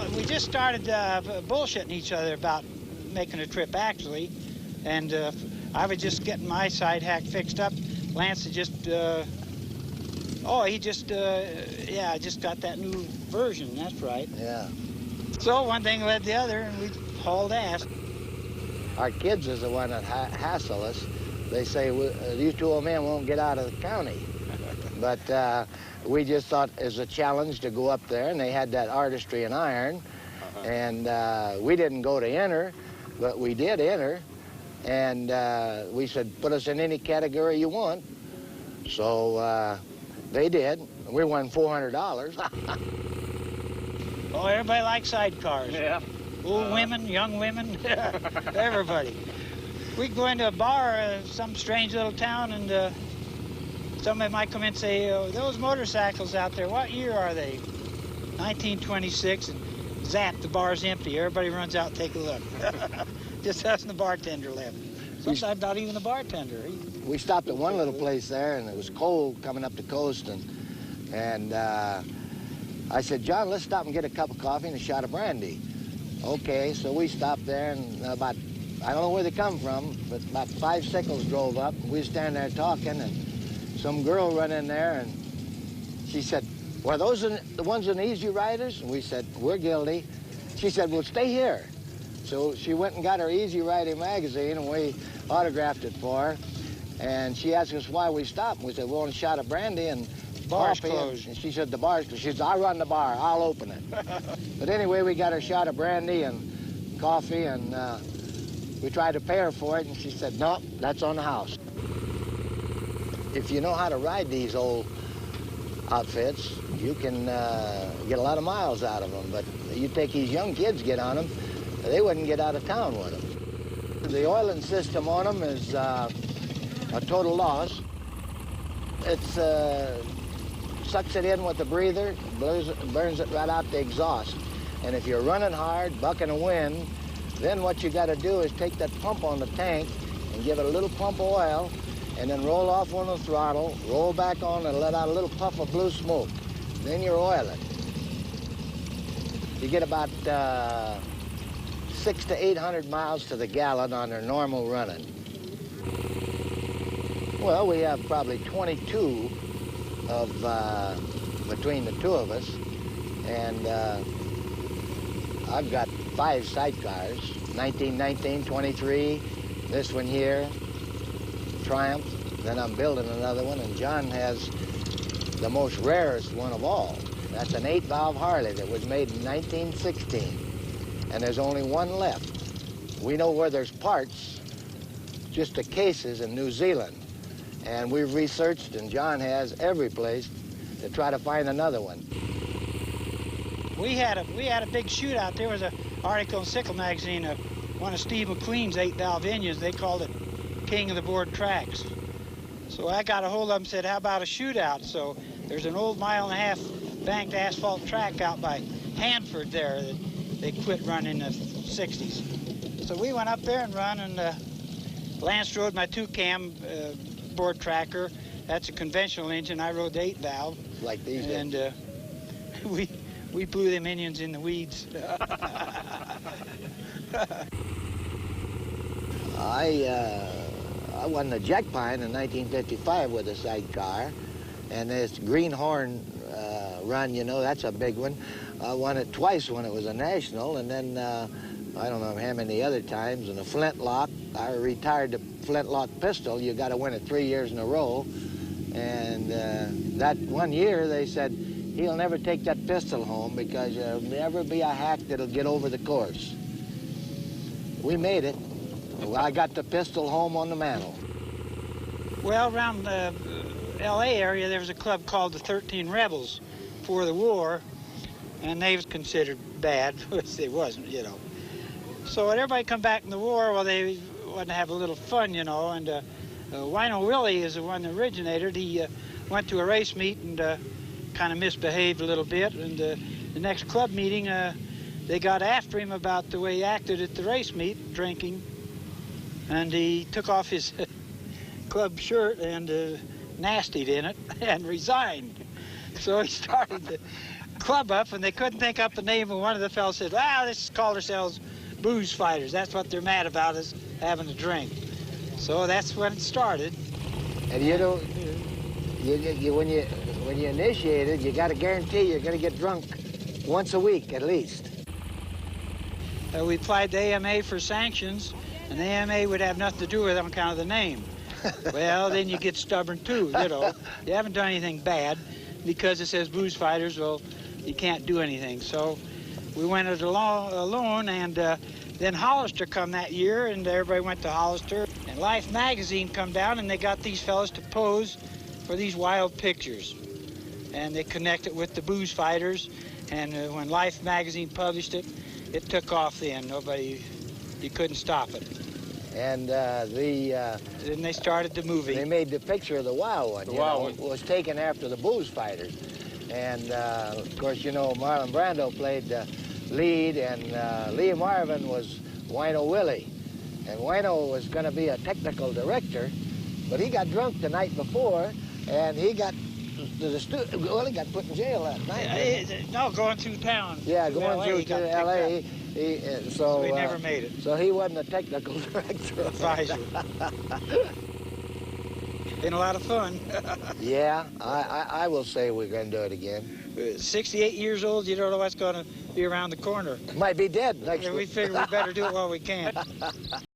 Well, we just started bullshitting each other about making a trip, actually. And I was just getting my side hack fixed up. Lance had just, he just got that new version, that's right. Yeah. So one thing led to the other, and we hauled ass. Our kids is the one that hassle us. They say, you two old men won't get out of the county. But we just thought it was a challenge to go up there, and they had that artistry in iron. And we didn't go to enter, but we did enter. And we said, put us in any category you want. So they did. We won $400. Oh, everybody likes sidecars. Yeah. Old women, young women, everybody. We go into a bar, some strange little town, and somebody might come in and say, oh, those motorcycles out there, what year are they? 1926, and zap, the bar's empty. Everybody runs out and take a look. Just us and the bartender left. Sometimes not even the bartender. We stopped at one little place there, and it was cold coming up the coast, and I said, John, let's stop and get a cup of coffee and a shot of brandy. Okay, so we stopped there, and about, I don't know where they come from, but about 5 sickles drove up, and we was standing there talking, and some girl run in there, and she said, well, those are the ones in the Easy Riders? And we said, we're guilty. She said, well, stay here. So she went and got her Easy Riding magazine, and we autographed it for her. And she asked us why we stopped. And we said, we want a shot of brandy and bar's coffee. closed. And she said, the bar's closed. She said, I'll run the bar. I'll open it. But anyway, we got her shot of brandy and coffee, and we tried to pay her for it, and she said, no, that's on the house. If you know how to ride these old outfits, you can get a lot of miles out of them. But you take these young kids, get on them, they wouldn't get out of town with them. The oiling system on them is a total loss. It's sucks it in with the breather, burns it right out the exhaust. And if you're running hard, bucking a wind, then what you got to do is take that pump on the tank and give it a little pump of oil, and then roll off on the throttle, roll back on and let out a little puff of blue smoke. Then you're oiling. You get about 600 to 800 miles to the gallon on their normal running. Well, we have probably 22 of between the two of us, and I've got 5 sidecars, 1919, 23, this one here, Triumph, then I'm building another one, and John has the most rarest one of all. That's an 8-valve Harley that was made in 1916, and there's only one left. We know where there's parts, just the cases in New Zealand, and we've researched, and John has every place to try to find another one. We had a big shootout. There was an article in Sickle magazine of one of Steve McQueen's 8-valve engines. They called it King of the Board Tracks. So I got a hold of them and said, how about a shootout? So there's an old 1.5-mile banked asphalt track out by Hanford there that they quit running in the 60s. So we went up there and run, and Lance rode my 2-cam board tracker. That's a conventional engine. I rode the 8-valve. Like these and we blew them Indians in the weeds. I won the Jack Pine in 1955 with a sidecar, and this Greenhorn run, you know, that's a big one. I won it twice when it was a national, and then I don't know how many other times. And the Flintlock, I retired the Flintlock pistol. You got to win it 3 years in a row. And that one year they said, he'll never take that pistol home because there'll never be a hack that'll get over the course. We made it. Well, I got the pistol home on the mantle. Well, around the L.A. area, there was a club called the 13 Rebels for the war, and they was considered bad, which they wasn't, you know. So when everybody come back from the war, well, they wanted to have a little fun, you know, and Wino Willie is the one that originated. He went to a race meet and kind of misbehaved a little bit, and the next club meeting, they got after him about the way he acted at the race meet, drinking, and he took off his club shirt and nastied in it and resigned. So he started the club up, and they couldn't think up the name, and one of the fellows said, "Well, this is called ourselves booze fighters. That's what they're mad about, is having a drink." So that's when it started. And you know, when you initiate it, you got to guarantee you're going to get drunk once a week at least. We applied to AMA for sanctions, and the AMA would have nothing to do with it on account of the name. Well, then you get stubborn too, you know. You haven't done anything bad. Because it says booze fighters, well, you can't do anything. So we went it alone, and then Hollister come that year, and everybody went to Hollister. And Life magazine come down, and they got these fellas to pose for these wild pictures. And they connected with the booze fighters, and when Life magazine published it, it took off then. You couldn't stop it. And then they started the movie. They made the picture of the Wild One. The Wild One. It was taken after the Booze Fighters. And, of course, you know, Marlon Brando played the lead, and Lee Marvin was Wino Willie. And Wino was going to be a technical director, but he got drunk the night before, and he got he got put in jail that night. No, going through town. Yeah, to going LA, through to L.A. So he never made it. So he wasn't a technical director. Advisor. Been a lot of fun. Yeah, I will say we're going to do it again. 68 years old, you don't know what's going to be around the corner. Might be dead next We week. figure we better do it while we can.